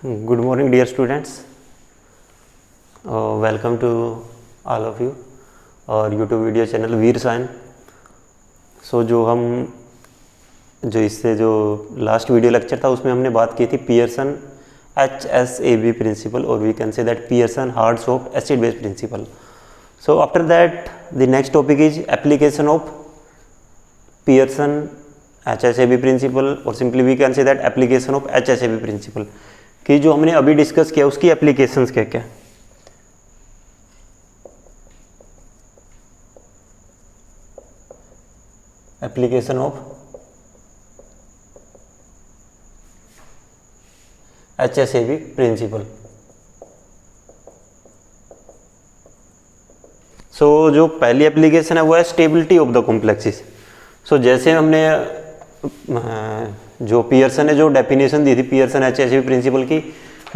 Good morning, dear students. Welcome to all of you और YouTube video channel वीर साइन। जो लास्ट वीडियो लेक्चर था उसमें हमने बात की थी पियर्सन HSAB प्रिंसिपल और we can say that Pearson hard soft acid base principle. So after that the next topic is application of Pearson HSAB principle और simply we can say that application of HSAB principle कि जो हमने अभी discuss किया उसकी applications क्या क्या। Application of HSAB principle. So जो पहली एप्लीकेशन है वो है stability of the complexes. So जैसे हमने जो पियर्सन ने जो डेफिनेशन दी थी पियर्सन HSAB प्रिंसिपल की,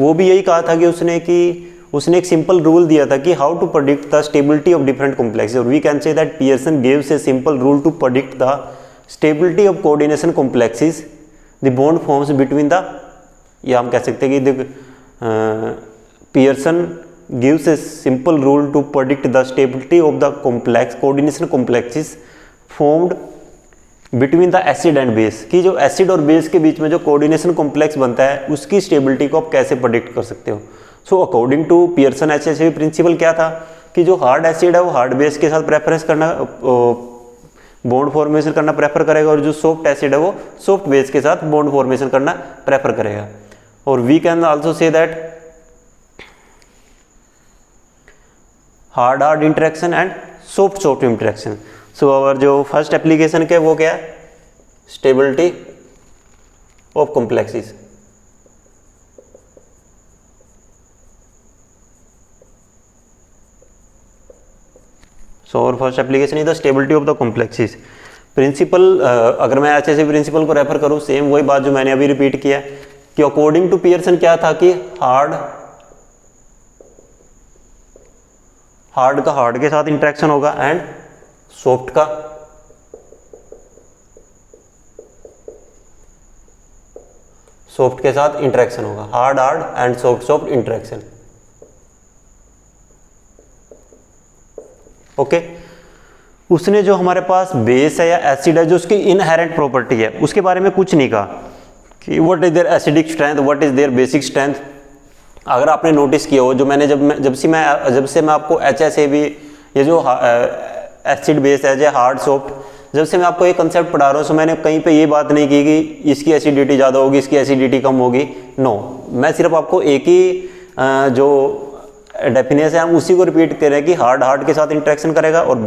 वो भी यही कहा था कि उसने एक सिंपल रूल दिया था कि how to predict the stability of different complexes और we can say that Pearson gives a simple rule to predict the stability of coordination complexes the bond forms between the, या हम कह सकते हैं कि Pearson gives a simple rule to predict the stability of the complex coordination complexes formed between the acid and base, कि जो acid और base के बीच में जो कोऑर्डिनेशन कॉम्प्लेक्स बनता है उसकी स्टेबिलिटी को आप कैसे प्रेडिक्ट कर सकते हो। So according to Pearson HSAB principle क्या था कि जो हार्ड एसिड है वो हार्ड बेस के साथ प्रेफरेंस करना, बॉन्ड फॉर्मेशन करना प्रेफर करेगा और जो सॉफ्ट एसिड है वो सॉफ्ट बेस के साथ बॉन्ड फॉर्मेशन करना प्रेफर करेगा। और we can also say that hard interaction and soft interaction. So और जो फर्स्ट एप्लीकेशन के वो क्या है, स्टेबिलिटी ऑफ कॉम्प्लेक्सेस। सो और first application is the stability of the complexes principle. अगर मैं HSAB प्रिंसिपल को रेफर करूं, सेम वही बात जो मैंने अभी रिपीट किया कि अकॉर्डिंग टू पियर्सन क्या था कि हार्ड का हार्ड के साथ इंटरेक्शन होगा एंड सॉफ्ट का सॉफ्ट के साथ इंटरेक्शन होगा, hard and soft interaction. Okay, उसने जो हमारे पास बेस है या एसिड है जो उसकी इनहेरेंट प्रॉपर्टी है उसके बारे में कुछ नहीं कहा कि what is their acidic strength, what is their basic strength. अगर आपने नोटिस किया हो, जो मैंने जब से मैं आपको HSAB ये जो एसिड बेस है जो हार्ड सॉफ्ट, जब से मैं आपको ये कंसेप्ट पढ़ा रहा हूँ, सो मैंने कहीं पे ये बात नहीं की कि इसकी एसिडिटी ज़्यादा होगी इसकी एसिडिटी कम होगी। नो, मैं सिर्फ आपको एक ही जो डेफिनेशन है हम उसी को रिपीट कर रहे हैं कि हार्ड के साथ इंटरेक्शन करेगा और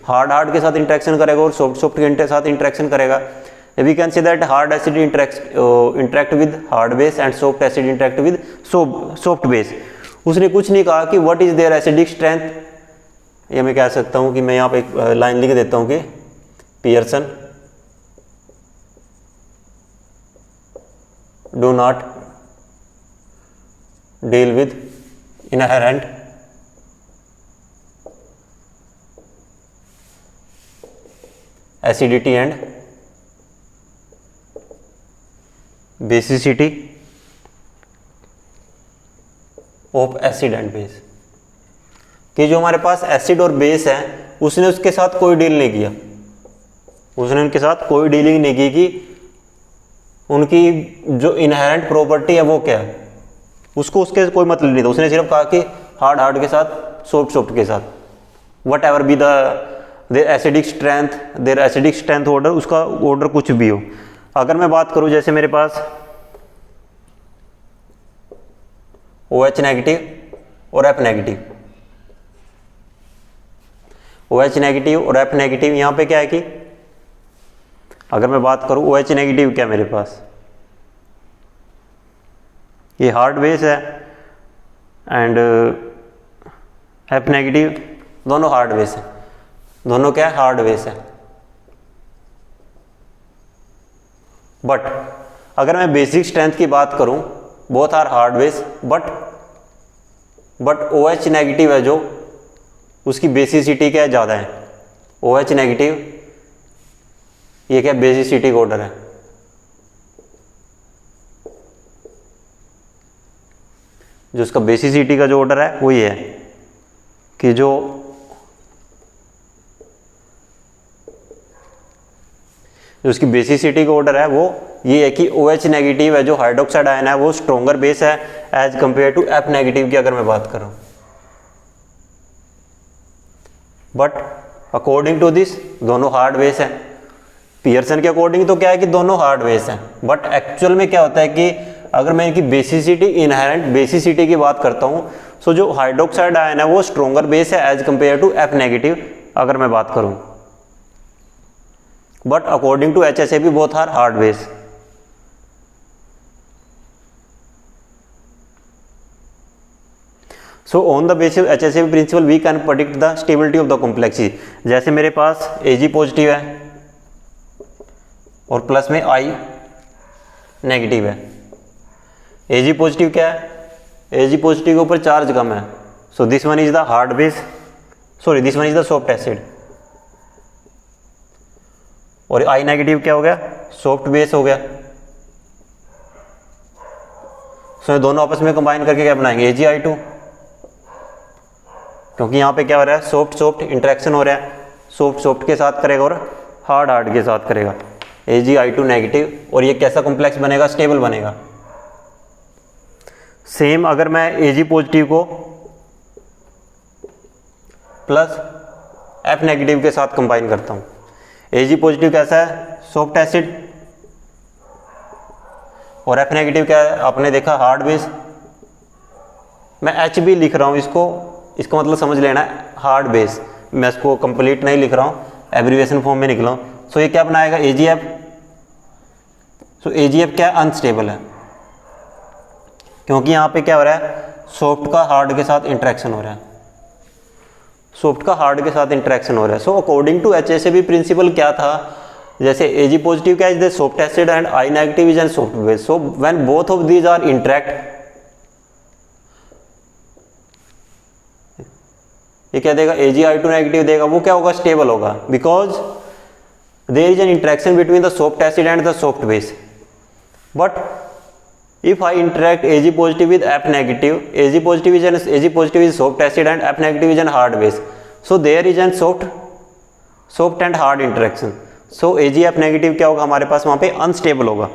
हार्ड के साथ इंटरेक्शन करेगा और सॉफ्ट के साथ इंटरेक्शन करेगा। We can say that hard acid interact with hard base and soft acid interact with soft base. उसने कुछ नहीं कहा कि what is their acidic strength, या मैं कह सकता हूं कि मैं यहाँ पे एक लाइन लिख देता हूं कि Pearson do not deal with inherent acidity and basicity of acid and base, कि जो हमारे पास एसिड और बेस है उसने उसके साथ कोई डील नहीं किया, उसने उनके साथ कोई डीलिंग नहीं की कि उनकी जो इनहेरेंट प्रॉपर्टी है वो क्या है, उसको उसके कोई मतलब नहीं था। उसने सिर्फ कहा कि हार्ड के साथ सॉफ्ट के साथ whatever be their acidic strength order, उसका ऑर्डर कुछ भी हो। अगर मैं बात करूं जैसे मेरे पास OH नेगेटिव और F नेगेटिव, OH नेगेटिव और F नेगेटिव, यहाँ पे क्या है कि अगर मैं बात करूं OH नेगेटिव क्या मेरे पास ये हार्ड बेस है एंड F नेगेटिव दोनों हार्ड बेस है, दोनों क्या है हार्ड बेस है। बट अगर मैं बेसिक स्ट्रेंथ की बात करूं, both are hard base but OH negative है जो उसकी बेसिसिटी क्या ज़्यादा है, OH नेगेटिव ये क्या बेसिसिटी ऑर्डर है। जो उसका बेसिसिटी का जो ऑर्डर है वो ये है कि जो उसकी बेसिसिटी का ऑर्डर है वो ये है कि OH नेगेटिव है जो हाइड्रोक्साइड आयन है वो स्ट्रोंगर बेस है as compare to F negative की अगर मैं बात करूं। बट अकॉर्डिंग टू दिस दोनों हार्ड बेस है। पियर्सन के अकॉर्डिंग तो क्या है कि दोनों हार्ड बेस हैं, बट एक्चुअल में क्या होता है कि अगर मैं इनकी बेसिसिटी, इनहेरेंट बेसिसिटी की बात करता हूं, सो जो हाइड्रोक्साइड आयन है वो स्ट्रोंगर बेस है as compare to F negative अगर मैं बात करूं। But according to HSAB both are hard base. So on the basis HSAB principle we can predict the stability of the complexity. जैसे मेरे पास Ag positive है और plus में I नेगेटिव है। Ag पॉजिटिव क्या है? Ag पॉजिटिव के ऊपर चार्ज कम है, so this one is the hard base, sorry this one is the soft acid. और I नेगेटिव क्या हो गया? सॉफ्ट बेस हो गया। सो दोनों आपस में कंबाइन करके क्या बनाएंगे? AgI2, क्योंकि यहाँ पे क्या हो रहा है? सॉफ्ट सॉफ्ट इंटरेक्शन हो रहा है, सॉफ्ट सॉफ्ट के साथ करेगा और हार्ड हार्ड के साथ करेगा। AgI2 नेगेटिव, और ये कैसा कॉम्प्लेक्स बनेगा? स्टेबल बनेगा। सेम अगर मैं Ag पॉजिटिव को प्लस F नेगेटिव के साथ कंबाइन करता हूँ, Ag पॉजिटिव कैसा है? सॉफ्ट एसिड, और F नेगेटिव क्या है? आपने देखा हार्ड बेस। मैं HB लिख रहा हूँ इसका मतलब समझ लेना है हार्ड बेस, मैं इसको कंप्लीट नहीं लिख रहा हूँ, एब्रीविएशन फॉर्म में निकला हूँ। सो ये क्या बनाएगा? AgF। सो AgF क्या है? अनस्टेबल है, क्योंकि यहाँ पे क्या हो रहा है? सॉफ्ट का हार्ड के साथ इंटरेक्शन हो रहा है, सॉफ्ट का हार्ड के साथ इंटरेक्शन हो रहा है। So according to HSAB principle क्या था? जैसे Ag पॉजिटिव क्या is the soft acid and I negative is an soft base, so when both of these are interact, ये क्या देगा? AgI2 नेगेटिव देगा, वो क्या होगा? स्टेबल होगा, because there is an interaction between the soft acid and the soft base. But if I interact Ag positive with F negative, Ag positive is soft acid and F negative is an hard base, so there is an soft and hard interaction, so AgF negative क्या होगा हमारे पास? वहाँ पे unstable होगा।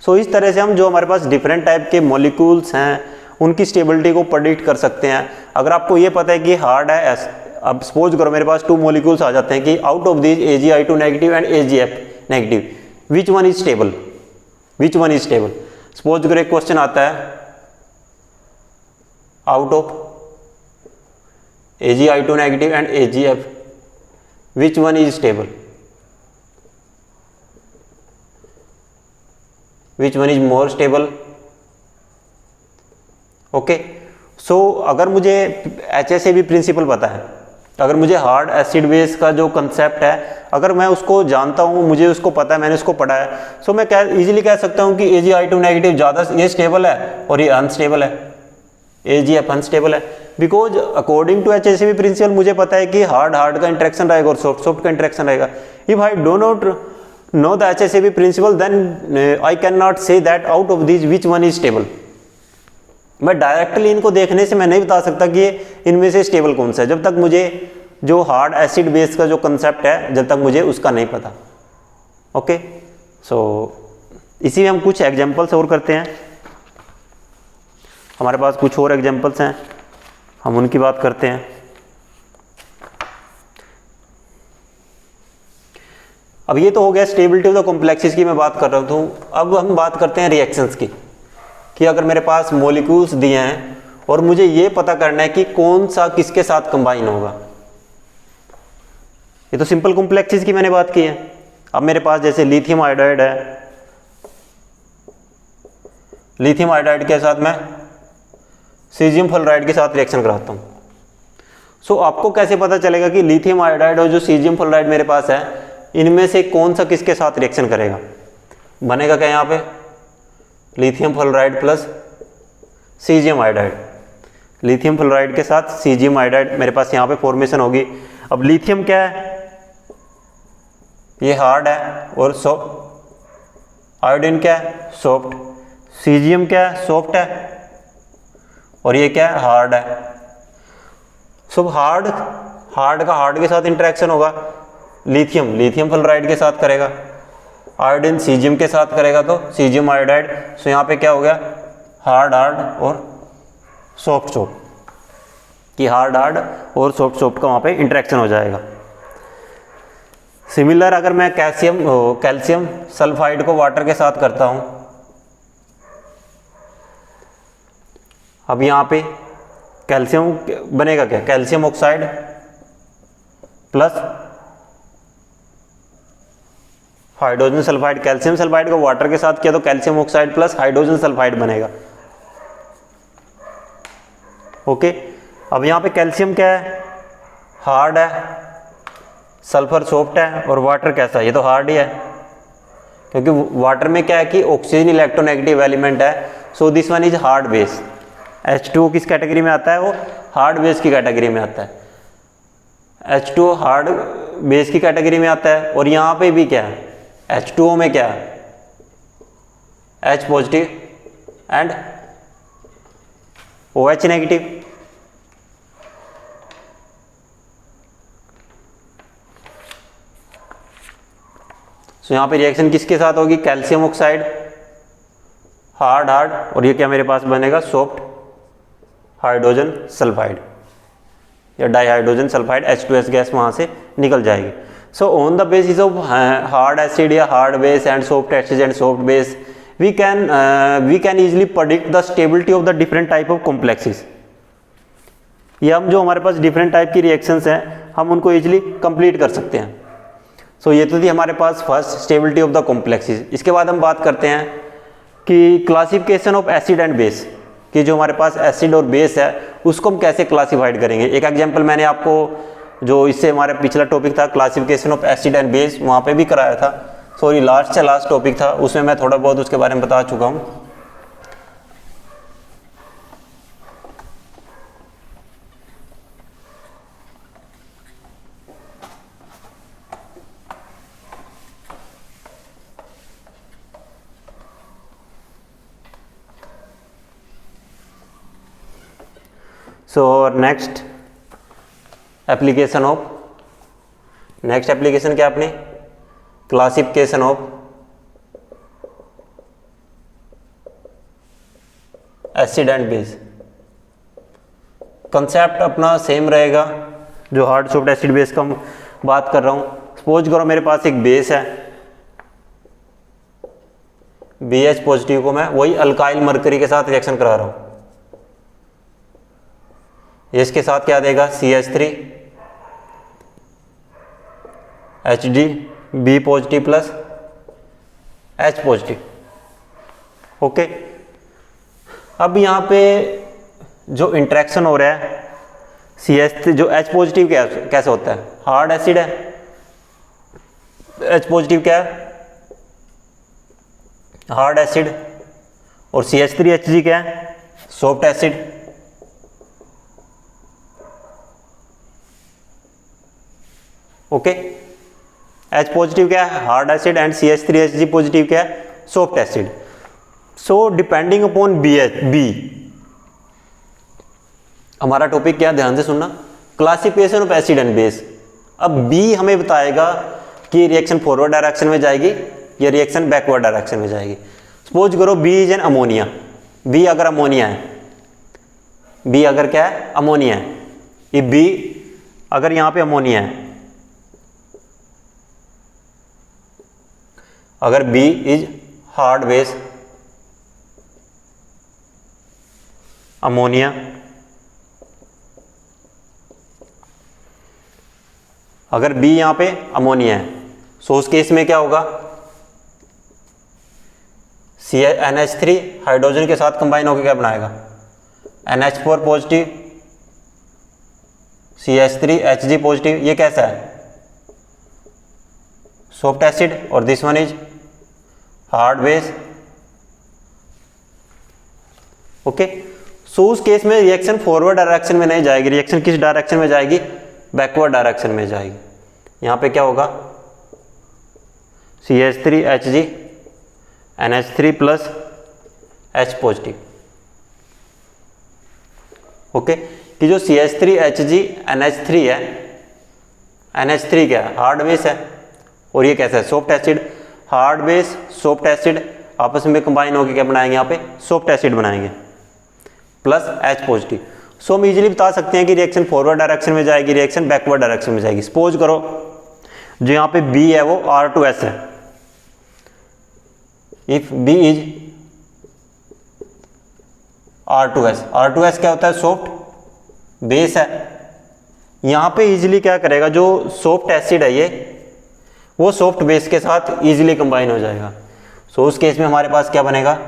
सो इस तरह से हम जो हमारे पास डिफरेंट टाइप के मॉलिक्यूल्स हैं उनकी स्टेबिलिटी को प्रेडिक्ट कर सकते हैं। अगर आपको ये पता है कि हार्ड है, अब सपोज करो मेरे पास 2 मॉलिक्यूल्स आ जाते हैं कि out of these AgI2 negative and AgF negative, which one is stable? Which one is stable? Suppose करो एक क्वेश्चन आता है, out of AgI2 negative and AgF which one is stable? Which one is more stable? Okay, so अगर मुझे HSAB principal पता है, अगर मुझे हार्ड एसिड बेस का जो कंसेप्ट है अगर मैं उसको जानता हूँ, मुझे उसको पता है, मैंने उसको पढ़ा है, सो मैं इजीली कह सकता हूँ कि AgI2 नेगेटिव ज़्यादा ये स्टेबल है और ये अनस्टेबल है, AgF अनस्टेबल है। Because according to HSAB principle मुझे पता है कि हार्ड हार्ड का इंटरेक्शन रहेगा और सॉफ्ट सॉफ्ट का इंटरेक्शन रहेगा। If I do not know the HSAB principle then I can not say that out of these which one is stable. मैं डायरेक्टली इनको देखने से मैं नहीं बता सकता कि इनमें से स्टेबल कौन सा है, जब तक मुझे जो हार्ड एसिड बेस का जो कंसेप्ट है जब तक मुझे उसका नहीं पता। ओके, सो इसी में हम कुछ एग्जांपल्स और करते हैं। हमारे पास कुछ और एग्जांपल्स हैं, हम उनकी बात करते हैं। अब ये तो हो गया स्टेबिलिटी ऑफ द कॉम्प्लेक्सेस की मैं बात कर रहा हूँ। अब हम बात करते हैं रिएक्शंस की, कि अगर मेरे पास मॉलिक्यूल्स दिए हैं और मुझे ये पता करना है कि कौन सा किसके साथ कंबाइन होगा। ये तो सिंपल कॉम्प्लेक्सेस की मैंने बात की है। अब मेरे पास जैसे लिथियम आयोडाइड है, लिथियम आयोडाइड के साथ मैं सीजियम फ्लोराइड के साथ रिएक्शन कराता हूँ। सो आपको कैसे पता चलेगा कि लिथियम आयोडाइड और जो सीजियम फ्लोराइड मेरे पास है इनमें से कौन सा किसके साथ रिएक्शन करेगा? बनेगा क्या यहाँ पे? Lithium fluoride plus caesium iodide, lithium fluoride के साथ सीजियम आयोडाइड मेरे पास यहाँ पे फॉर्मेशन होगी। अब लिथियम क्या है? ये हार्ड है और सॉफ्ट। आयोडीन क्या है? सॉफ्ट। सीजियम क्या है? सॉफ्ट है। और ये क्या है, हार्ड है। सो हार्ड का हार्ड के साथ इंटरेक्शन होगा, लिथियम फ्लोराइड के साथ करेगा, आयोडीन सीजियम के साथ करेगा तो सीजियम आयोडाइड। सो यहाँ पे क्या हो गया, हार्ड और सॉफ्ट कि हार्ड और सॉफ्ट का वहाँ पे इंटरेक्शन हो जाएगा। सिमिलर अगर मैं कैल्शियम सल्फाइड को वाटर के साथ करता हूँ, अब यहाँ पे कैल्शियम बनेगा क्या, calcium oxide plus hydrogen sulphide. Calcium sulphide को वाटर के साथ किया तो calcium oxide plus hydrogen sulphide बनेगा। ओके, अब यहाँ पे कैल्शियम क्या है, हार्ड है, सल्फर सॉफ्ट है, और वाटर कैसा है, ये तो हार्ड ही है, क्योंकि वाटर में क्या है कि ऑक्सीजन इलेक्ट्रोनेगेटिव एलिमेंट है। So this one is hard base. H2O किस कैटेगरी में आता है, वो हार्ड बेस की कैटेगरी में आता है। H2O हार्ड बेस की कैटेगरी में आता है। और यहाँ पे भी क्या है, H2O में क्या है, H positive and OH negative. So यहाँ पे रिएक्शन किसके साथ होगी, कैल्शियम ऑक्साइड हार्ड और ये क्या मेरे पास बनेगा, सॉफ्ट हाइड्रोजन सल्फाइड या डाइहाइड्रोजन सल्फाइड, H2S गैस वहाँ से निकल जाएगी। So on the basis of hard acid या hard base and soft acid and soft base we can easily predict the stability of the different type of complexes। ये हम जो हमारे पास different type की रिएक्शंस हैं हम उनको इजीली कंप्लीट कर सकते हैं। सो ये तो थी हमारे पास first stability of the complexes. इसके बाद हम बात करते हैं कि classification of acid and base, कि जो हमारे पास एसिड और बेस है उसको हम कैसे क्लासिफाइड करेंगे। एक एग्जांपल मैंने आपको जो इससे हमारे पिछला टॉपिक था classification of acid and base, वहाँ पे भी कराया था, सॉरी लास्ट टॉपिक था, उसमें मैं थोड़ा बहुत उसके बारे में बता चुका हूँ। सो नेक्स्ट एप्लीकेशन क्या अपनी, classification of acid and base. Concept अपना सेम रहेगा, जो हार्ड सॉफ्ट एसिड बेस का बात कर रहा हूँ। सपोज करो मेरे पास एक बेस है BH पॉजिटिव को मैं वही अल्काइल मरकरी के साथ रिएक्शन करा रहा हूँ, इसके साथ क्या देगा CH3 HDB positive plus H positive. Okay, अब यहाँ पे जो इंटरेक्शन हो रहा है CH3 जो H पॉजिटिव कैसे होता है, हार्ड एसिड है, H पॉजिटिव क्या है, हार्ड एसिड, और CH3Hg क्या है, soft acid. Okay, H positive क्या है, hard acid, and CH3Hg positive क्या है, soft acid. So depending upon B, हमारा टॉपिक क्या, ध्यान से सुनना, classification of acid and base. अब बी हमें बताएगा कि रिएक्शन फॉरवर्ड डायरेक्शन में जाएगी या रिएक्शन बैकवर्ड डायरेक्शन में जाएगी। सपोज करो B is an ammonia, B अगर अमोनिया है, बी अगर क्या है, अमोनिया है, ये बी अगर यहाँ पे अमोनिया है, अगर B is hard base ammonia, अगर B यहां पे अमोनिया है, सो उस केस में क्या होगा, NH3 हाइड्रोजन के साथ कंबाइन होकर क्या बनाएगा, NH4 पॉजिटिव CH3Hg पॉजिटिव। ये कैसा है, सॉफ्ट एसिड, और this one is hard base. Okay, so उस केस में रिएक्शन फॉरवर्ड डायरेक्शन में नहीं जाएगी, रिएक्शन किस डायरेक्शन में जाएगी, बैकवर्ड डायरेक्शन में जाएगी। यहां पे क्या होगा, CH3Hg NH3 plus H positive. Okay, कि जो CH3HgNH3 है, NH3 क्या है, हार्ड बेस है, और ये कैसा है, soft acid. Hard base soft acid आपस में कंबाइन होकर क्या बनाएंगे, यहाँ पे सॉफ्ट एसिड बनाएंगे, प्लस H पॉजिटिव। सो हम इजीली बता सकते हैं कि रिएक्शन फॉरवर्ड डायरेक्शन में जाएगी, रिएक्शन बैकवर्ड डायरेक्शन में जाएगी। सपोज करो जो यहाँ पे B है वो R2S है, if B is R2S, R2S क्या होता है, सॉफ्ट बेस है। यहाँ पे इजीली क्या करेगा, जो सॉफ्ट एसिड है ये, वो सॉफ्ट बेस के साथ इजीली कंबाइन हो जाएगा। सो उस केस में हमारे पास क्या बनेगा,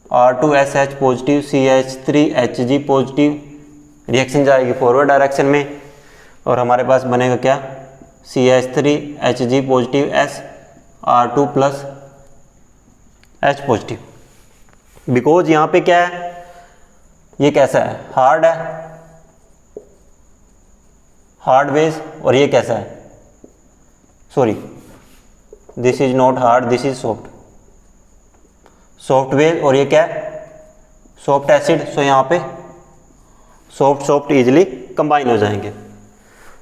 R2SH positive CH3Hg positive, reaction जाएगी फॉरवर्ड डायरेक्शन में, और हमारे पास बनेगा क्या, CH3Hg positive S R2 plus H positive. Because यहाँ पे क्या है, ये कैसा है, हार्ड है, हार्ड बेस, और ये कैसा है, sorry this is not hard, this is soft, soft base, और ये क्या है, सॉफ्ट एसिड। सो यहाँ पे सॉफ्ट सॉफ्ट इजीली कंबाइन हो जाएंगे।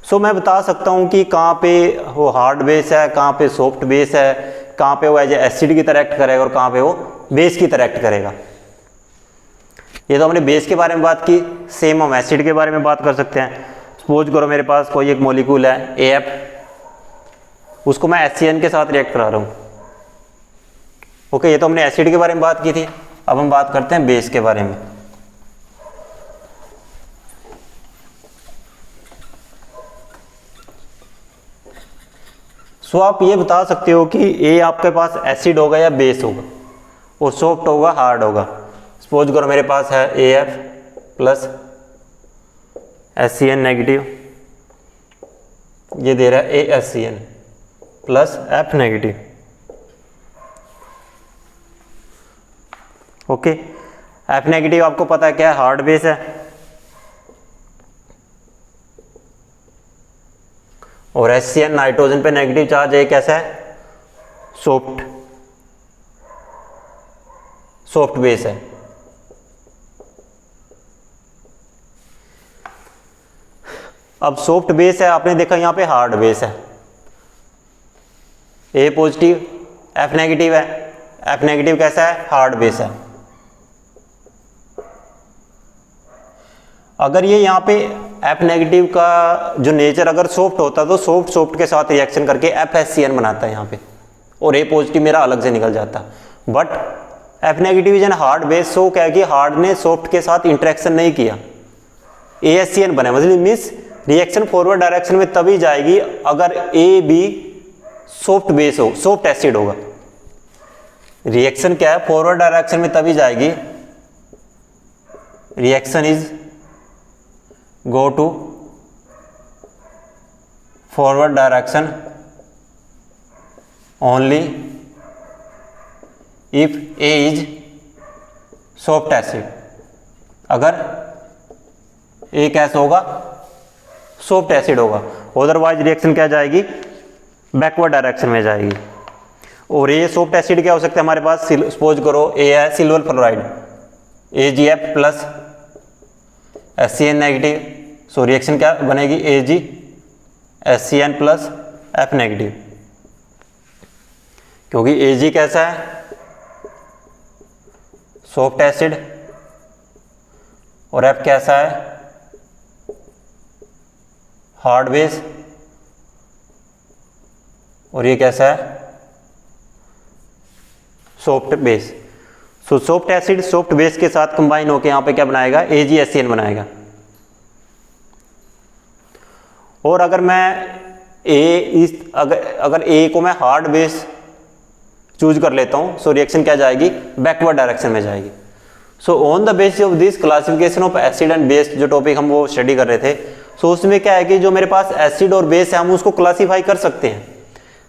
सो मैं बता सकता हूँ कि कहाँ पे वो हार्ड बेस है, कहाँ पे सॉफ्ट बेस है, कहाँ पे वो एज एसिड की तरह एक्ट करेगा और कहाँ पे वो बेस की तरह एक्ट करेगा। ये तो हमने बेस के बारे में बात की, सेम हम एसिड के बारे में बात कर सकते हैं। सपोज करो मेरे पास कोई एक मॉलिक्यूल है AF, उसको मैं HCN के साथ रिएक्ट करा रहा हूँ। ओके, ये तो हमने एसिड के बारे में बात की थी, अब हम बात करते हैं बेस के बारे में। सो आप ये बता सकते हो कि A आपके पास एसिड होगा या बेस होगा, और सॉफ्ट होगा हार्ड होगा। सपोज करो मेरे पास है AF प्लस HCN नेगेटिव, ये दे रहा है ASCN plus F negative. Okay, F negative आपको पता है क्या है, हार्ड बेस है, और HCN नाइट्रोजन पे नेगेटिव चार्ज है, कैसा है, सॉफ्ट बेस है। अब सॉफ्ट बेस है, आपने देखा यहाँ पे हार्ड बेस है, A पॉजिटिव F नेगेटिव है, F नेगेटिव कैसा है, हार्ड बेस है। अगर ये यहाँ पे F नेगेटिव का जो नेचर अगर सॉफ्ट होता तो सॉफ्ट के साथ रिएक्शन करके FHCN बनाता है यहाँ पे, और A पॉजिटिव मेरा अलग से निकल जाता। But F negative is an hard base, so क्या कि हार्ड ने सॉफ्ट के साथ इंटरेक्शन नहीं किया, ASCN बने, मतलब मीन्स रिएक्शन फॉरवर्ड डायरेक्शन में तभी जाएगी अगर A B सॉफ्ट बेस हो, सॉफ्ट एसिड होगा। रिएक्शन क्या है, फॉरवर्ड डायरेक्शन में तभी जाएगी, reaction is go to forward direction only if A is soft acid। अगर A कैसा होगा, सॉफ्ट एसिड होगा, अदरवाइज रिएक्शन क्या जाएगी, बैकवर्ड डायरेक्शन में जाएगी। और ये सॉफ्ट एसिड क्या हो सकता है हमारे पास, सपोज करो A है silver fluoride, AgF plus HCN negative, so reaction क्या बनेगी, AgHCN प्लस F नेगेटिव, क्योंकि Ag कैसा है, सॉफ्ट एसिड, और F कैसा है, हार्ड बेस, और ये कैसा है, soft base. So soft acid soft base के साथ कंबाइन होकर यहाँ पे क्या बनाएगा, AgHCN बनाएगा। और अगर मैं अगर A को मैं हार्ड बेस चूज कर लेता हूँ, सो रिएक्शन क्या जाएगी, बैकवर्ड डायरेक्शन में जाएगी। So on the basis of this classification of acid and base, जो टॉपिक हम वो स्टडी कर रहे थे, सो उसमें क्या है कि जो मेरे पास एसिड और बेस है हम उसको क्लासीफाई कर सकते हैं।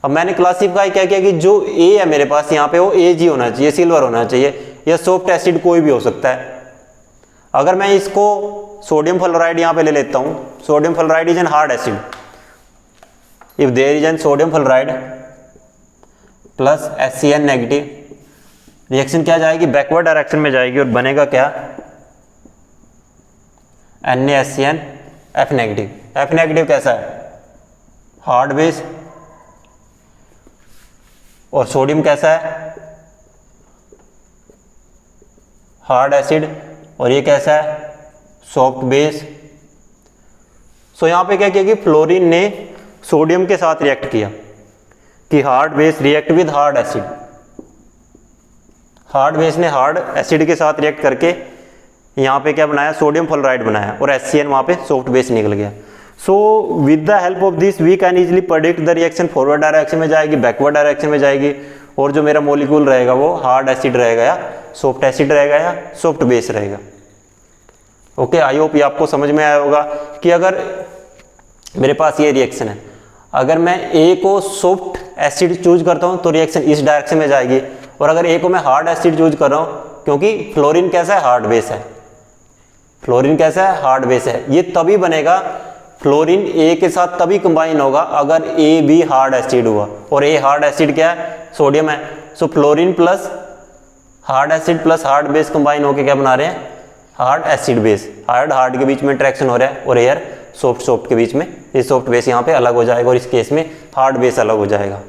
अब मैंने क्लासीफाई क्या किया कि जो A है मेरे पास यहाँ पे वो Ag होना चाहिए, सिल्वर होना चाहिए, या सॉफ्ट एसिड कोई भी हो सकता है। अगर मैं इसको सोडियम फ्लोराइड यहाँ पे ले लेता हूँ, sodium fluoride is an hard acid, if there is an sodium fluoride plus HCN negative, reaction क्या जाएगी, बैकवर्ड डायरेक्शन में जाएगी, और बनेगा क्या, NaSCN F negative. F negative कैसा है? Hard base. और सोडियम कैसा है? Hard acid. और ये कैसा है? Soft base. सो यहाँ पे क्या किया कि फ्लोरीन ने सोडियम के साथ रिएक्ट किया कि hard base react with hard acid. Hard base ने हार्ड एसिड के साथ रिएक्ट करके यहाँ पे क्या बनाया? सोडियम फ्लोराइड बनाया और HCN वहाँ पे सॉफ्ट बेस निकल गया। So with the help of this we can easily predict the reaction forward direction में जाएगी, बैकवर्ड डायरेक्शन में जाएगी, और जो मेरा मॉलिक्यूल रहेगा वो हार्ड एसिड रहेगा या सॉफ्ट एसिड रहेगा या सॉफ्ट बेस रहेगा। ओके, आई होप ये आपको समझ में आया होगा कि अगर मेरे पास ये रिएक्शन है, अगर मैं ए को सॉफ्ट एसिड चूज करता हूँ तो रिएक्शन इस डायरेक्शन में जाएगी, और अगर ए को मैं हार्ड एसिड चूज कर रहा हूँ, क्योंकि फ्लोरीन कैसा है? हार्ड बेस है। फ्लोरीन कैसा है? हार्ड बेस है। ये तभी बनेगा, फ्लोरीन ए के साथ तभी कंबाइन होगा अगर ए भी हार्ड एसिड हुआ, और ए हार्ड एसिड क्या है? सोडियम है। So fluorine plus hard acid plus hard base combine होकर क्या बना रहे हैं? Hard acid base. Hard hard के बीच में इंटरेक्शन हो रहा है, और एयर सॉफ्ट सॉफ्ट के बीच में, ये सॉफ्ट बेस यहाँ पे अलग हो जाएगा और इस केस में हार्ड बेस अलग हो जाएगा।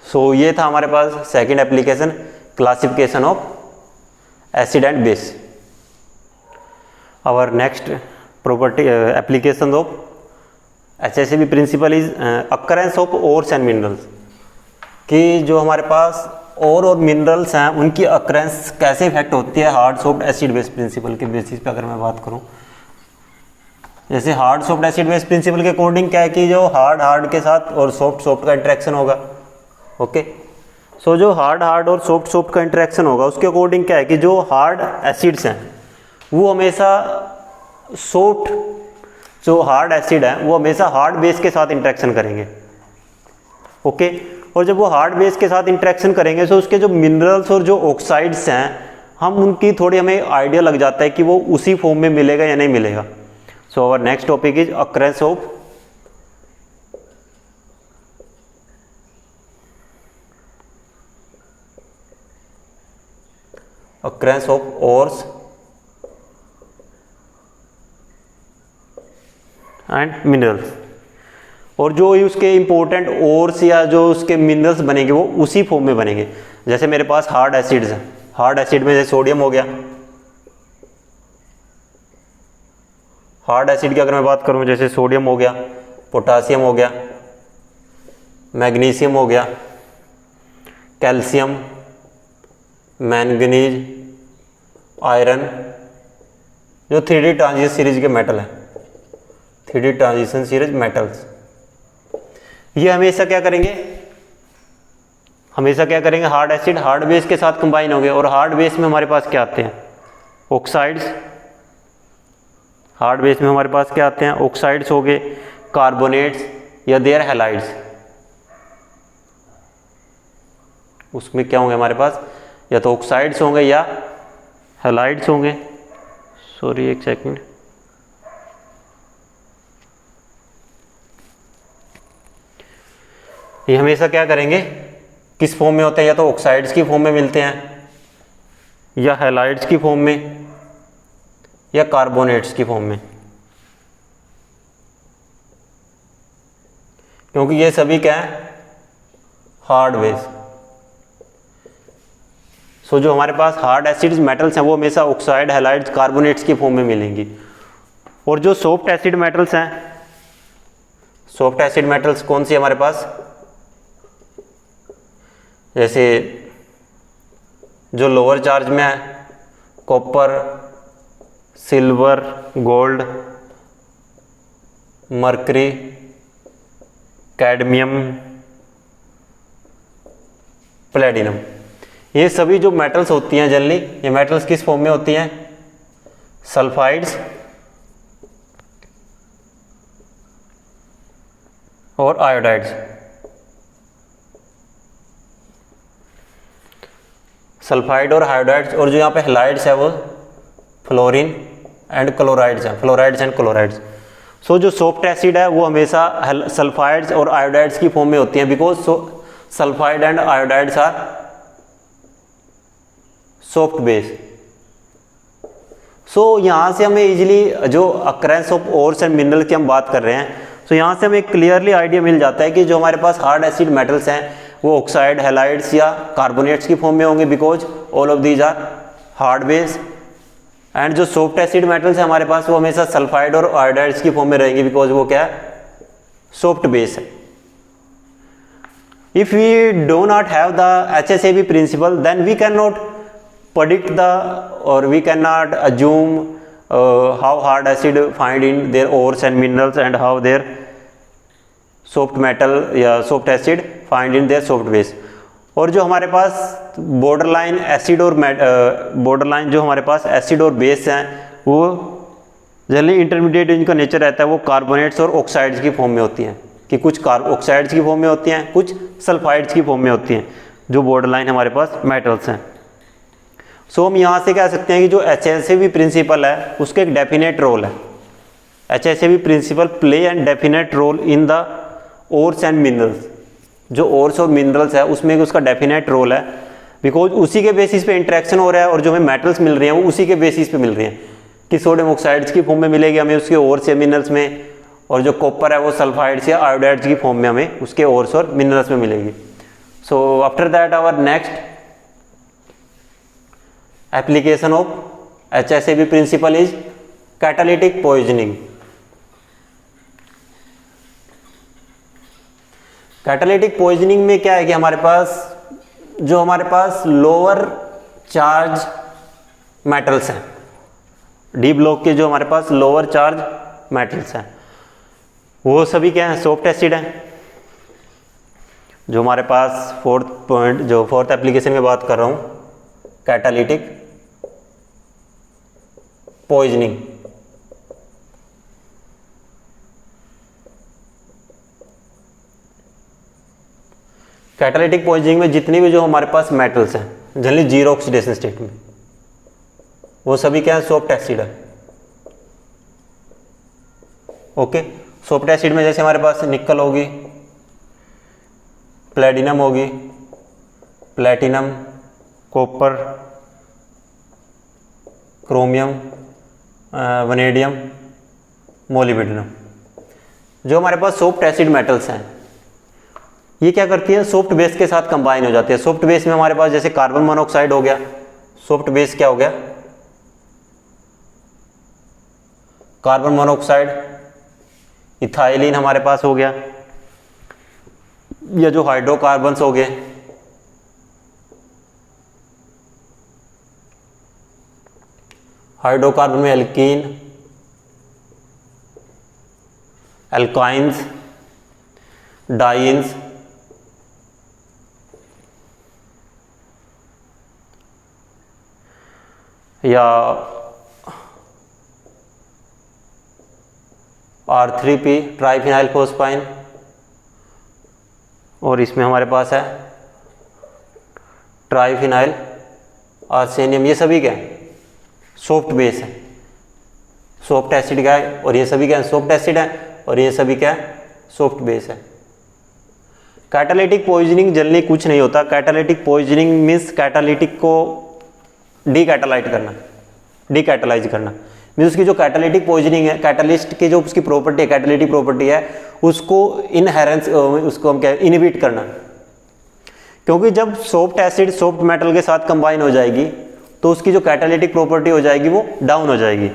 सो ये था हमारे पास second application, classification of acid and base. Our next property application of HACCP principle is occurrence of ores and minerals, कि जो हमारे पास और मिनरल्स हैं उनकी अकरेंस कैसे इफेक्ट होती है hard soft acid base principle के बेसिस पे। अगर मैं बात करूं, जैसे hard soft acid base principle के अकॉर्डिंग क्या है कि जो हार्ड हार्ड के साथ और सॉफ्ट सॉफ्ट का इंटरेक्शन होगा। ओके, सो जो हार्ड हार्ड और सॉफ्ट सॉफ्ट का इंटरेक्शन होगा उसके अकॉर्डिंग क्या है कि जो हार्ड एसिड्स हैं वो हमेशा सॉफ्ट, जो हार्ड एसिड है वो हमेशा हार्ड बेस के साथ इंटरेक्शन करेंगे। ओके, और जब वो हार्ड बेस के साथ इंटरेक्शन करेंगे तो उसके जो मिनरल्स और जो ऑक्साइड्स हैं हम उनकी थोड़ी हमें आइडिया लग जाता है कि वो उसी फॉर्म में मिलेगा या नहीं मिलेगा। So our next topic is occurrence of ores and minerals. और जो उसके इंपॉर्टेंट ओर्स या जो उसके मिनरल्स बनेंगे वो उसी फॉर्म में बनेंगे। जैसे मेरे पास हार्ड एसिड्स हैं, हार्ड एसिड में जैसे सोडियम हो गया, हार्ड एसिड की अगर मैं बात करूं जैसे सोडियम हो गया, पोटासियम हो गया, मैग्नीशियम हो गया, कैल्शियम, मैंगनीज, आयरन, जो 3D ट्रांजिशन सीरीज के मेटल हैं, 3D ट्रांजिशन सीरीज मेटल्स, ये हमेशा क्या करेंगे, हार्ड एसिड हार्ड बेस के साथ कंबाइन होंगे। और हार्ड बेस में हमारे पास क्या आते हैं? ऑक्साइड्स। हार्ड बेस में हमारे पास क्या आते हैं? ऑक्साइड्स हो गए, कार्बोनेट्स या देयर हैलाइड्स। उसमें क्या होंगे हमारे पास? या तो ऑक्साइड्स होंगे या हैलाइड्स होंगे। सॉरी एक सेकंड, ये हमेशा क्या करेंगे, किस फॉर्म में होते हैं? या तो ऑक्साइड्स की फॉर्म में मिलते हैं, या हैलाइड्स की फॉर्म में, या कार्बोनेट्स की फॉर्म में, क्योंकि ये सभी क्या है? Hard base. सो जो हमारे पास हार्ड एसिड्स मेटल्स हैं वो हमेशा ऑक्साइड, हैलाइड्स, कार्बोनेट्स की फॉर्म में मिलेंगी। और जो सॉफ्ट एसिड मेटल्स हैं, सॉफ्ट एसिड मेटल्स कौन सी हमारे पास? जैसे जो लोअर चार्ज में है, copper, silver, gold, mercury, cadmium, platinum, ये सभी जो मेटल्स होती हैं जनरली, ये मेटल्स किस फॉर्म में होती हैं? सल्फाइड्स और आयोडाइड्स। सल्फाइड और हाइड्राइड्स। और जो यहाँ पे हैलाइड्स है वो फ्लोरीन एंड क्लोराइड्स हैं, फ्लोराइड्स एंड क्लोराइड्स। सो जो सॉफ्ट एसिड है वो हमेशा सल्फाइड्स और आयोडाइड्स की फॉर्म में होती हैं, because sulphide and iodides are soft base. So यहाँ से हमें इजीली जो occurrence of ores and mineral की हम बात कर रहे हैं, तो यहाँ से हमें क्लियरली आइडिया मिल जाता है कि जो हमारे पास हार्ड एसिड मेटल्स हैं वो ऑक्साइड, हैलाइड्स या कार्बोनेट्स की फॉर्म में होंगे, because all of these are hard base. And जो सॉफ्ट एसिड मेटल्स हैं हमारे पास वो हमेशा सल्फाइड और आयोडाइड्स की फॉर्म में रहेंगे, बिकॉज वो क्या है, सॉफ्ट बेस है। If we do not have the HSAB principle, then we cannot predict or we cannot assume how hard acid find in their ores and minerals and how their soft metal या soft acid find in their soft base। और जो हमारे पास borderline acid और borderline जो हमारे पास acid और base हैं वो जनरली इंटरमीडिएट इनका नेचर रहता है, वो कार्बोनेट्स और ऑक्साइड्स की फॉर्म में होती हैं, कि कुछ ऑक्साइड्स की फॉर्म में होती हैं, कुछ सल्फाइड्स की फॉर्म में होती हैं जो बॉर्डरलाइन हमारे पास मेटल्स हैं। सो हम यहाँ से कह सकते हैं कि जो HSAB प्रिंसिपल है उसका एक डेफिनेट रोल है। HSAB principle play and definite role in the ores and minerals. जो ओर्स और मिनरल्स है उसमें उसका डेफिनेट रोल है, बिकॉज उसी के बेसिस पे इंटरेक्शन हो रहा है और जो हमें मेटल्स मिल रही हैं वो उसी के बेसिस पे मिल रही हैं, कि सोडियम ऑक्साइड्स की फॉर्म में मिलेगी हमें उसके ओर्स या मिनरल्स में, और जो कॉपर है वो सल्फाइड्स या आयोडाइड्स की फॉर्म में हमें उसके ओर्स और मिनरल्स में मिलेगी। So after that our next application of HSAB principle is catalytic poisoning. Catalytic poisoning में क्या है कि हमारे पास लोअर चार्ज मेटल्स हैं, डी ब्लॉक के जो हमारे पास लोअर चार्ज मेटल्स हैं वो सभी क्या हैं, सॉफ्ट एसिड हैं। जो हमारे पास फोर्थ एप्लीकेशन में बात कर रहा हूं, कैटालिटिक पॉइजनिंग। कैटालिटिक पॉइजनिंग में जितनी भी जो हमारे पास मेटल्स हैं जनरली जीरो ऑक्सीडेशन स्टेट में, वो सभी क्या है, सॉफ्ट एसिड है। ओके, सॉफ्ट एसिड में जैसे हमारे पास निकल होगी, प्लेटिनम होगी, platinum, copper, chromium, vanadium, molybdenum. जो हमारे पास सॉफ्ट एसिड मेटल्स हैं ये क्या करती है, सॉफ्ट बेस के साथ कंबाइन हो जाती है। सॉफ्ट बेस में हमारे पास जैसे कार्बन मोनोऑक्साइड हो गया, सॉफ्ट बेस क्या हो गया, कार्बन मोनोऑक्साइड। इथाइलिन हमारे पास हो गया, या जो हाइड्रोकार्बन्स हो गए, हाइड्रोकार्बन में एल्कीन, एल्काइंस, डाइंस, या R3P ट्राइफिनाइल फोस्फाइन, और इसमें हमारे पास है ट्राइफिनाइल आर्सेनियम। ये सभी क्या है, सॉफ्ट बेस है, सॉफ्ट एसिड क्या है, और ये सभी क्या है, सॉफ्ट एसिड है, और ये सभी क्या है, सॉफ्ट बेस है। कैटालिटिक पॉइजनिंग जनरली कुछ नहीं होता। कैटालिटिक पॉइजनिंग मीन्स कैटालिटिक को डीकैटालाइट करना, डीकैटालाइज करना मीन्स उसकी जो कैटालिटिक पॉइजनिंग है, कैटालिस्ट की जो उसकी प्रॉपर्टी है, कैटालिटिक प्रॉपर्टी है, उसको इनहेरेंस, उसको हम क्या इनहिबिट करना। क्योंकि जब सॉफ्ट एसिड सॉफ्ट मेटल के साथ कंबाइन हो जाएगी तो उसकी जो कैटालिटिक प्रॉपर्टी हो जाएगी वो डाउन हो जाएगी।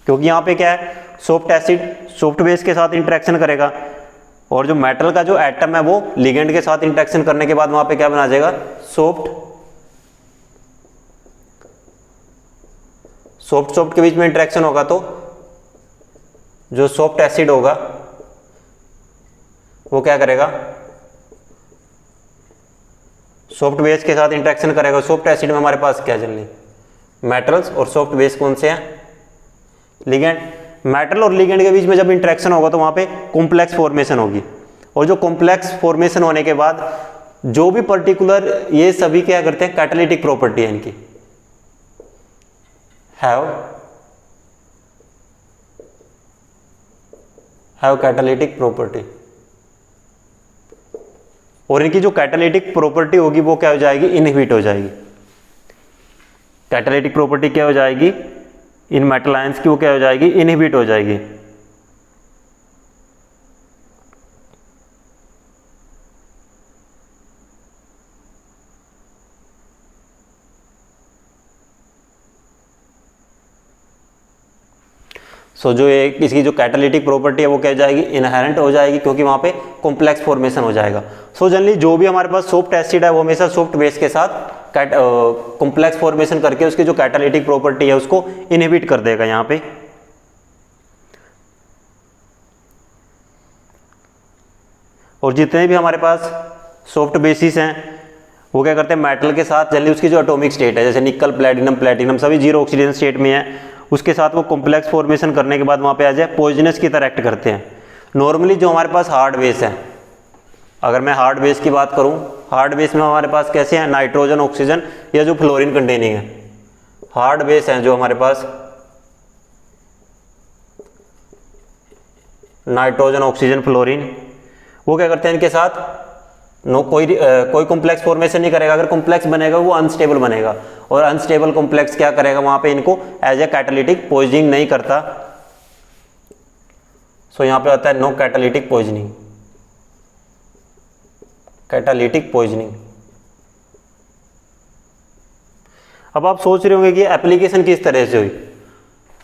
क्योंकि यहाँ पे क्या है, सॉफ्ट एसिड सॉफ्ट बेस के साथ इंटरेक्शन करेगा, और जो मेटल का जो एटम है वो लिगेंड के साथ इंटरेक्शन करने के बाद वहां पे क्या बना जाएगा, सॉफ्ट के बीच में इंटरेक्शन होगा तो जो सॉफ्ट एसिड होगा वो क्या करेगा, सॉफ्ट बेस के साथ इंटरेक्शन करेगा। सॉफ्ट एसिड में हमारे पास क्या जनरली मेटल्स, और सॉफ्ट बेस कौन से हैं, लिगेंड। मेटल और लिगेंड के बीच में जब इंटरेक्शन होगा तो वहां पे कॉम्प्लेक्स फॉर्मेशन होगी, और जो कॉम्प्लेक्स फॉर्मेशन होने के बाद जो भी पर्टिकुलर, ये सभी क्या करते हैं, कैटालिटिक प्रॉपर्टी है इनकी, हैव कैटालिटिक प्रॉपर्टी, और इनकी जो कैटालिटिक प्रॉपर्टी होगी वो क्या हो जाएगी, इनहिबिट हो जाएगी। कैटालिटिक प्रॉपर्टी क्या हो जाएगी इन मेटल आयंस की, वो क्या हो जाएगी, इनहिबिट हो जाएगी। सो जो एक इसकी जो कैटालिटिक प्रॉपर्टी है वो क्या हो जाएगी, इनहेरेंट हो जाएगी, क्योंकि वहाँ पे कॉम्प्लेक्स फॉर्मेशन हो जाएगा। सो जनरली जो भी हमारे पास सॉफ्ट एसिड है वो हमेशा सॉफ्ट बेस के साथ कॉम्प्लेक्स फॉर्मेशन करके उसकी जो कैटालिटिक प्रॉपर्टी है उसको इनहिबिट कर देगा यहाँ पे। और जितने भी हमारे पास सॉफ्ट बेसिस हैं वो क्या करते हैं, मेटल के साथ जनरली उसकी जो एटॉमिक स्टेट है, जैसे निकल, प्लेटिनम सभी जीरो ऑक्सीडेशन स्टेट में है, उसके साथ वो कॉम्प्लेक्स फॉर्मेशन करने के बाद वहाँ पे आ जाए पॉइजनस की तरह एक्ट करते हैं। नॉर्मली जो हमारे पास हार्ड बेस है, अगर मैं हार्ड बेस की बात करूँ, हार्ड बेस में हमारे पास कैसे हैं, नाइट्रोजन, ऑक्सीजन या जो फ्लोरीन कंटेनिंग है, हार्ड बेस हैं जो हमारे पास नाइट्रोजन, ऑक्सीजन, फ्लोरीन, वो क्या करते हैं इनके साथ कोई कॉम्प्लेक्स फॉर्मेशन नहीं करेगा। अगर कॉम्प्लेक्स बनेगा वो अनस्टेबल बनेगा, और अनस्टेबल कॉम्प्लेक्स क्या करेगा वहां पे, इनको एज ए कैटालिटिक पॉइजनिंग नहीं करता। सो यहां पे आता है no catalytic poisoning, catalytic poisoning. अब आप सोच रहे होंगे कि एप्लीकेशन किस तरह से हुई,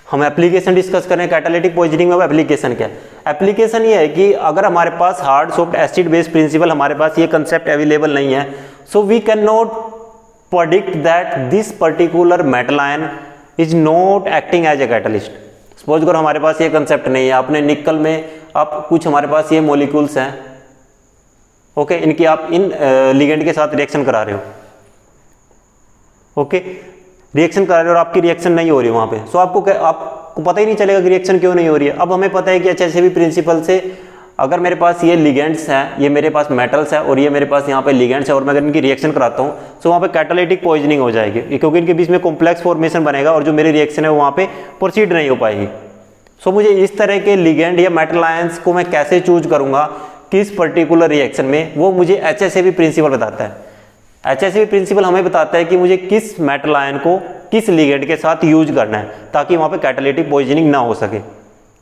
हम एप्लीकेशन डिस्कस करें कैटालिटिक पॉइजनिंग में। अब एप्लीकेशन क्या है, एप्लीकेशन ये है कि अगर हमारे पास hard soft acid base principle, हमारे पास ये कंसेप्ट अवेलेबल नहीं है, so we can not predict that this particular metal ion is not acting as a catalyst. Suppose करो हमारे पास ये कंसेप्ट नहीं है, आपने निकल में आप कुछ हमारे पास ये मॉलिक्यूल्स हैं, ओके, इनकी आप इन लिगेंड के साथ रिएक्शन करा रहे हो, ओके, रिएक्शन करा रहे हो और आपकी रिएक्शन नहीं हो रही है वहाँ पे, सो आपको पता ही नहीं चलेगा कि रिएक्शन क्यों नहीं हो रही है। अब हमें पता है कि HCl प्रिंसिपल से अगर मेरे पास ये लिगेंड्स हैं, ये मेरे पास मेटल्स हैं और ये मेरे पास यहाँ पे लिगेंड्स है, और मैं अगर इनकी रिएक्शन कराता हूँ तो वहाँ पे कैटालिटिक पॉइजनिंग हो जाएगी, क्योंकि इनके बीच में कॉम्प्लेक्स फॉर्मेशन बनेगा और जो मेरी रिएक्शन है वो वहाँ पे प्रोसीड नहीं हो पाएगी। सो मुझे इस तरह के लिगेंड या मेटल आयंस को मैं कैसे चूज करूँगा किस पर्टिकुलर रिएक्शन में, वो मुझे HCl प्रिंसिपल बताता है। HCl प्रिंसिपल हमें बताता है कि मुझे किस मेटल आयन को किस लिगेंड के साथ यूज करना है ताकि वहाँ पे कैटालिटिक पॉइजनिंग ना हो सके,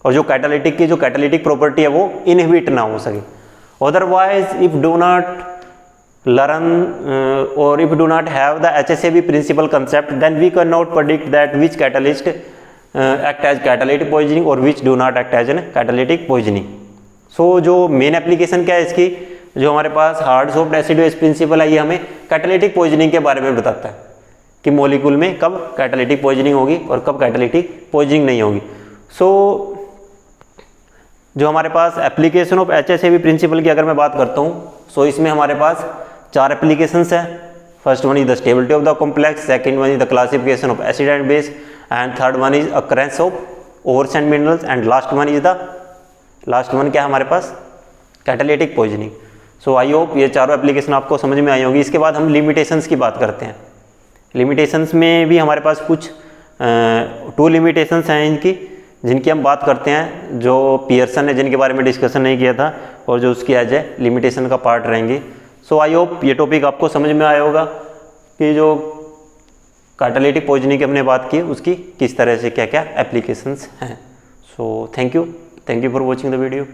और जो कैटालिटिक की जो कैटालिटिक प्रॉपर्टी है वो इनहिबिट ना हो सके। Otherwise if do not learn और if do not have the HCl principle concept, then we can not predict that which catalyst act as catalytic poisoning और which do not act as an catalytic poisoning. So जो main application क्या है इसकी, जो हमारे पास hard soft acid base principle है, ये हमें कैटालिटिक पॉइजनिंग के बारे में बताता है कि मॉलिक्यूल में कब कैटालिटिक पॉइजनिंग होगी और कब कैटालिटिक पॉइजनिंग नहीं होगी। सो जो हमारे पास एप्लीकेशन ऑफ HCl प्रिंसिपल की अगर मैं बात करता हूँ, सो इसमें हमारे पास 4 एप्लीकेशंस हैं। First one is the stability of the complex, second one is the classification of acid and base, and third one is occurrence of ores and minerals, and last one क्या है हमारे पास, catalytic poisoning. So I hope ये चारों application आपको समझ में आई होगी। इसके बाद हम लिमिटेशंस की बात करते हैं। लिमिटेशंस में भी हमारे पास कुछ 2 लिमिटेशंस हैं इनकी, जिनकी हम बात करते हैं, जो पियर्सन ने जिनके बारे में डिस्कशन नहीं किया था और जो उसकी एज ए लिमिटेशन का पार्ट रहेंगी। सो आई होप ये टॉपिक आपको समझ में आया होगा कि जो कैटालिटिक पॉइजनिंग की हमने बात की उसकी किस तरह से क्या क्या एप्लीकेशंस हैं। So thank you for watching the video.